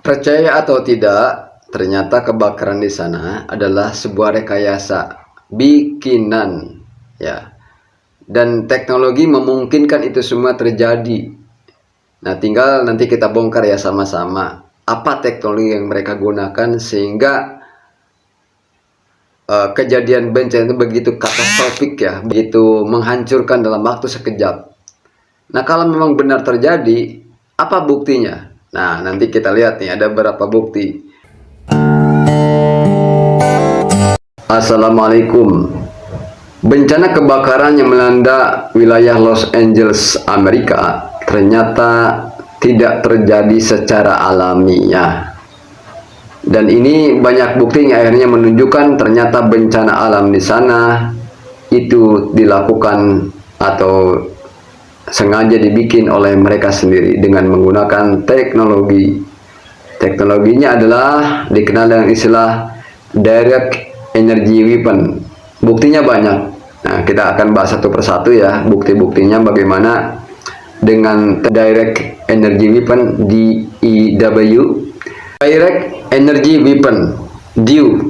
Percaya atau tidak, ternyata kebakaran di sana adalah sebuah rekayasa bikinan, ya. Dan teknologi memungkinkan itu semua terjadi. Nah, tinggal nanti kita bongkar ya sama-sama apa teknologi yang mereka gunakan sehingga kejadian bencana itu begitu katastrofik ya, begitu menghancurkan dalam waktu sekejap. Nah, kalau memang benar terjadi, apa buktinya? Nah, nanti kita lihat nih, ada beberapa bukti. Assalamualaikum. Bencana kebakaran yang melanda wilayah Los Angeles, Amerika, ternyata tidak terjadi secara alamiah. Dan ini banyak bukti yang akhirnya menunjukkan ternyata bencana alam di sana itu dilakukan atau sengaja dibikin oleh mereka sendiri dengan menggunakan teknologi. Teknologinya adalah dikenal dengan istilah direct energy weapon. Buktinya banyak. Nah, kita akan bahas satu persatu ya, bukti-buktinya bagaimana dengan direct energy weapon, DEW. Direct energy weapon, DEW.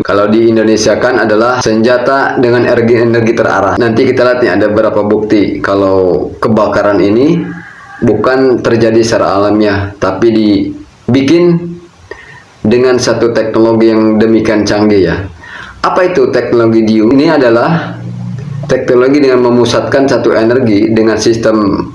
Kalau di Indonesia kan adalah senjata dengan energi terarah. Nanti kita lihat nih ada beberapa bukti kalau kebakaran ini bukan terjadi secara alamiah, tapi dibikin dengan satu teknologi yang demikian canggih ya. Apa itu teknologi DEW? Ini adalah teknologi dengan memusatkan satu energi dengan sistem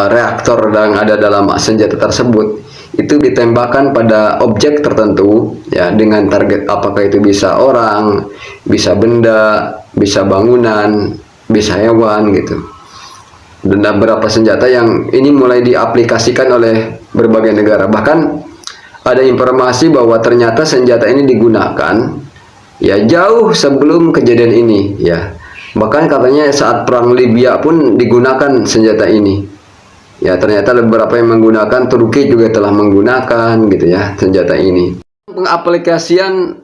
reaktor yang ada dalam senjata tersebut. Itu ditembakkan pada objek tertentu ya, dengan target apakah itu bisa orang, bisa benda, bisa bangunan, bisa hewan gitu. Dan beberapa senjata yang ini mulai diaplikasikan oleh berbagai negara. Bahkan ada informasi bahwa ternyata senjata ini digunakan ya jauh sebelum kejadian ini ya. Bahkan katanya saat perang Libya pun digunakan senjata ini. Ya, ternyata beberapa yang menggunakan, Turki juga telah menggunakan gitu ya senjata ini. Pengaplikasian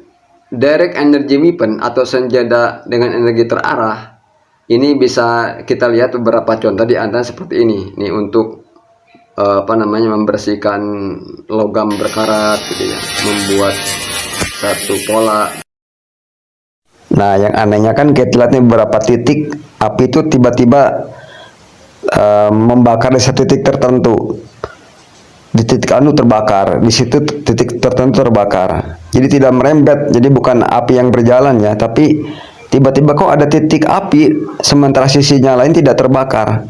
direct energy weapon atau senjata dengan energi terarah ini bisa kita lihat beberapa contoh di antara seperti ini. Nih untuk membersihkan logam berkarat gitu ya, membuat satu pola. Nah, yang anehnya kan kita lihat nih beberapa titik api itu tiba-tiba membakar di satu titik tertentu, di titik anu terbakar, di situ titik tertentu terbakar. Jadi tidak merembet, jadi bukan api yang berjalan ya, tapi tiba-tiba kok ada titik api sementara sisinya lain tidak terbakar.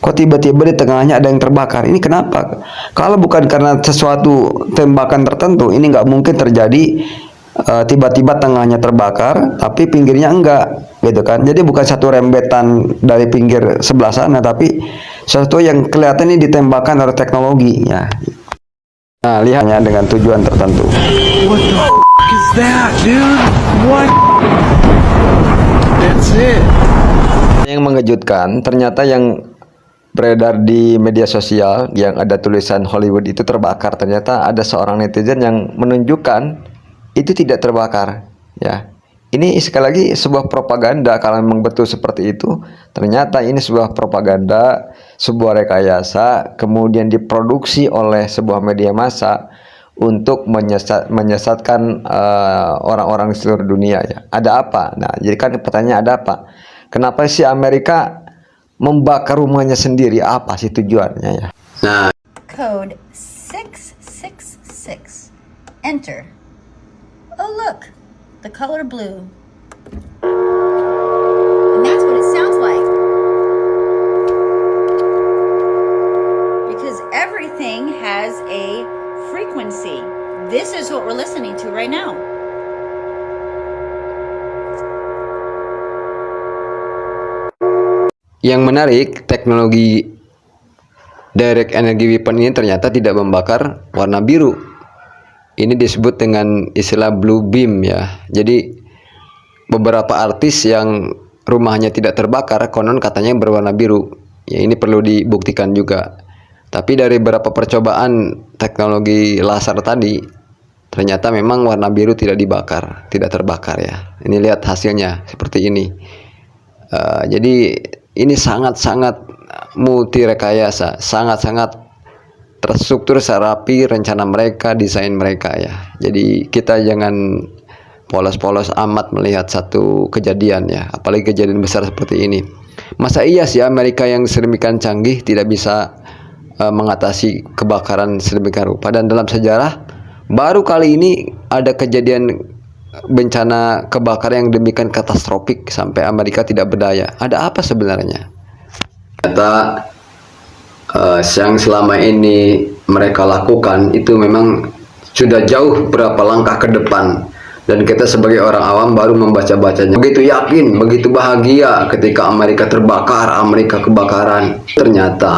Kok tiba-tiba di tengahnya ada yang terbakar? Ini kenapa? Kalau bukan karena sesuatu tembakan tertentu, ini nggak mungkin terjadi. Tiba-tiba tengahnya terbakar tapi pinggirnya enggak gitu kan. Jadi bukan satu rembetan dari pinggir sebelah sana, tapi sesuatu yang kelihatan ini ditembakkan oleh teknologi ya. Nah, lihatnya dengan tujuan tertentu. What the f is that, dude? What? That's it. Yang mengejutkan, ternyata yang beredar di media sosial yang ada tulisan Hollywood itu terbakar, ternyata ada seorang netizen yang menunjukkan itu tidak terbakar ya. Ini sekali lagi sebuah propaganda. Kalau memang betul seperti itu, ternyata ini sebuah propaganda, sebuah rekayasa, kemudian diproduksi oleh sebuah media massa untuk menyesatkan orang-orang di seluruh dunia ya. Ada apa? Nah, jadi kan pertanyaan ada apa? Kenapa sih Amerika membakar rumahnya sendiri? Apa sih tujuannya ya? Nah, Code 666. Enter. Oh look, the color blue. And that's what it sounds like. Because everything has a frequency. This is what we're listening to right now. Yang menarik, teknologi direct energy weapon ini ternyata tidak membakar warna biru. Ini disebut dengan istilah blue beam ya. Jadi beberapa artis yang rumahnya tidak terbakar konon katanya berwarna biru. Ya, ini perlu dibuktikan juga. Tapi dari beberapa percobaan teknologi laser tadi, ternyata memang warna biru tidak dibakar, tidak terbakar ya. Ini lihat hasilnya seperti ini. Jadi ini sangat-sangat multi rekayasa, sangat-sangat terstruktur secara rapi rencana mereka, desain mereka ya. Jadi kita jangan polos-polos amat melihat satu kejadian ya, apalagi kejadian besar seperti ini. Masa iya sih Amerika yang sedemikian canggih tidak bisa mengatasi kebakaran sedemikian rupa? Dan dalam sejarah baru kali ini ada kejadian bencana kebakaran yang demikian katastrofik sampai Amerika tidak berdaya. Ada apa sebenarnya? Ternyata yang selama ini mereka lakukan itu memang sudah jauh berapa langkah ke depan, dan kita sebagai orang awam baru membaca-bacanya. Begitu yakin, begitu bahagia ketika Amerika terbakar, Amerika kebakaran. Ternyata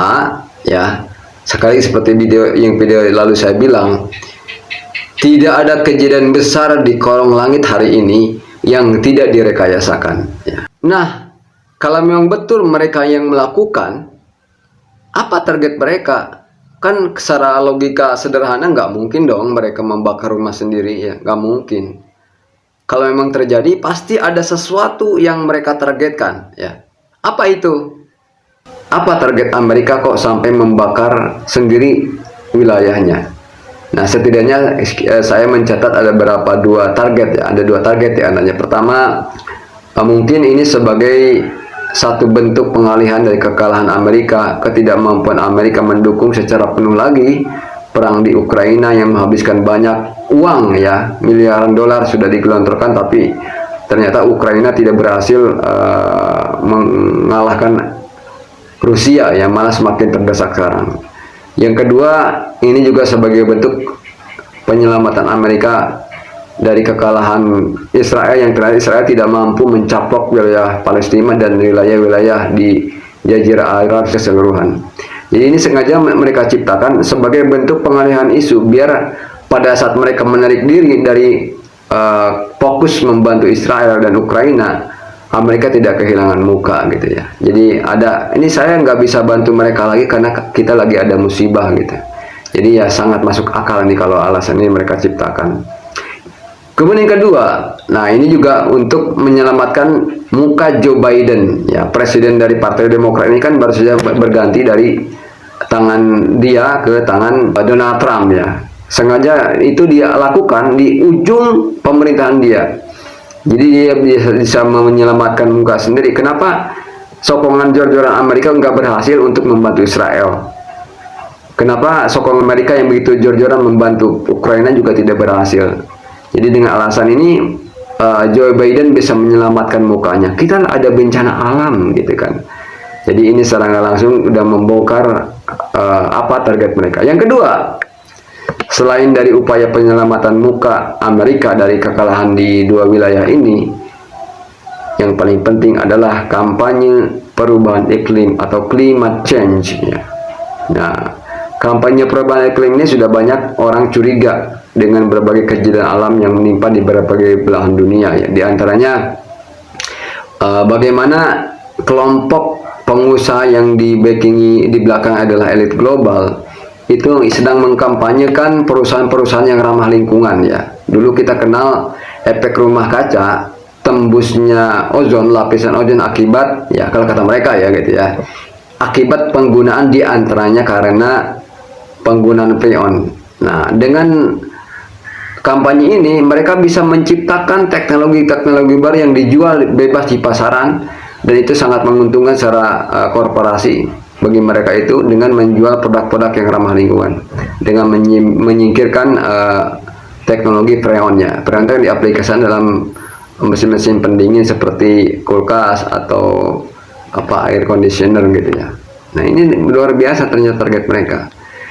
ya, sekali seperti video lalu saya bilang, tidak ada kejadian besar di kolong langit hari ini yang tidak direkayasakan ya. Nah, kalau memang betul mereka yang melakukan, apa target mereka? Kan secara logika sederhana nggak mungkin dong mereka membakar rumah sendiri ya, nggak mungkin. Kalau memang terjadi pasti ada sesuatu yang mereka targetkan ya. Apa itu? Apa target Amerika kok sampai membakar sendiri wilayahnya? Nah, setidaknya saya mencatat ada dua target ya, ada dua target ya. Pertama, mungkin ini sebagai satu bentuk pengalihan dari kekalahan Amerika, ketidakmampuan Amerika mendukung secara penuh lagi perang di Ukraina yang menghabiskan banyak uang ya, miliaran dolar sudah digelontorkan, tapi ternyata Ukraina tidak berhasil mengalahkan Rusia yang malah semakin terdesak sekarang. Yang kedua, ini juga sebagai bentuk penyelamatan Amerika dari kekalahan Israel yang ternyata Israel tidak mampu mencaplok wilayah Palestina dan wilayah-wilayah di Jazirah Arab keseluruhan. Jadi ini sengaja mereka ciptakan sebagai bentuk pengalihan isu, biar pada saat mereka menarik diri dari fokus membantu Israel dan Ukraina, Amerika tidak kehilangan muka gitu ya. Jadi ini saya nggak bisa bantu mereka lagi karena kita lagi ada musibah gitu. Jadi ya sangat masuk akal nih kalau alasan ini mereka ciptakan. Kemudian yang kedua, nah ini juga untuk menyelamatkan muka Joe Biden ya, presiden dari Partai Demokrat ini kan baru saja berganti dari tangan dia ke tangan Donald Trump ya. Sengaja itu dia lakukan di ujung pemerintahan dia. Jadi dia bisa menyelamatkan muka sendiri. Kenapa sokongan jor-joran Amerika nggak berhasil untuk membantu Israel? Kenapa sokongan Amerika yang begitu jor-joran membantu Ukraina juga tidak berhasil? Jadi dengan alasan ini Joe Biden bisa menyelamatkan mukanya. Kita ada bencana alam gitu kan. Jadi ini secara nggak langsung udah membongkar apa target mereka. Yang kedua, selain dari upaya penyelamatan muka Amerika dari kekalahan di dua wilayah ini, yang paling penting adalah kampanye perubahan iklim atau climate change ya. Nah, kampanye perubahan iklim ini sudah banyak orang curiga dengan berbagai kejadian alam yang menimpa di berbagai belahan dunia ya. Di antaranya bagaimana kelompok pengusaha yang di belakang adalah elit global itu sedang mengkampanyekan perusahaan-perusahaan yang ramah lingkungan ya. Dulu kita kenal efek rumah kaca, tembusnya ozon, lapisan ozon akibat ya, kalau kata mereka ya gitu ya, akibat penggunaan diantaranya karena penggunaan freon. Nah, dengan kampanye ini mereka bisa menciptakan teknologi-teknologi baru yang dijual bebas di pasaran, dan itu sangat menguntungkan secara korporasi bagi mereka itu dengan menjual produk-produk yang ramah lingkungan dengan menyingkirkan teknologi freonnya. Freon itu diaplikasikan dalam mesin-mesin pendingin seperti kulkas atau air conditioner gitu ya. Nah, ini luar biasa ternyata target mereka.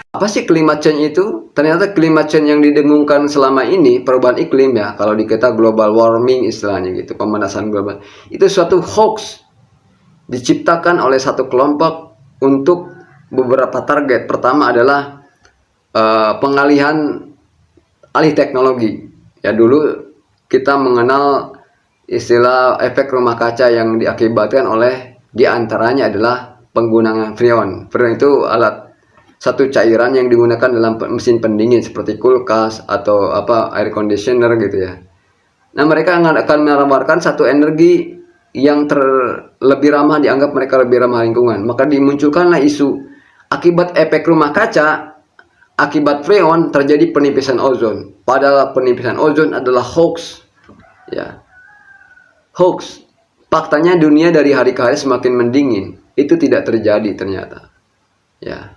Apa sih climate change itu? Ternyata climate change yang didengungkan selama ini, perubahan iklim ya, kalau di kita global warming istilahnya gitu, pemanasan global, itu suatu hoax diciptakan oleh satu kelompok untuk beberapa target. Pertama adalah pengalihan alih teknologi. Ya, dulu kita mengenal istilah efek rumah kaca yang diakibatkan oleh diantaranya adalah penggunaan freon. Freon itu satu cairan yang digunakan dalam mesin pendingin seperti kulkas atau air conditioner gitu ya. Nah, mereka akan menawarkan satu energi yang lebih ramah, dianggap mereka lebih ramah lingkungan. Maka dimunculkanlah isu akibat efek rumah kaca, akibat freon terjadi penipisan ozon. Padahal penipisan ozon adalah hoax. Ya. Hoax. Faktanya dunia dari hari ke hari semakin mendingin. Itu tidak terjadi ternyata. Ya.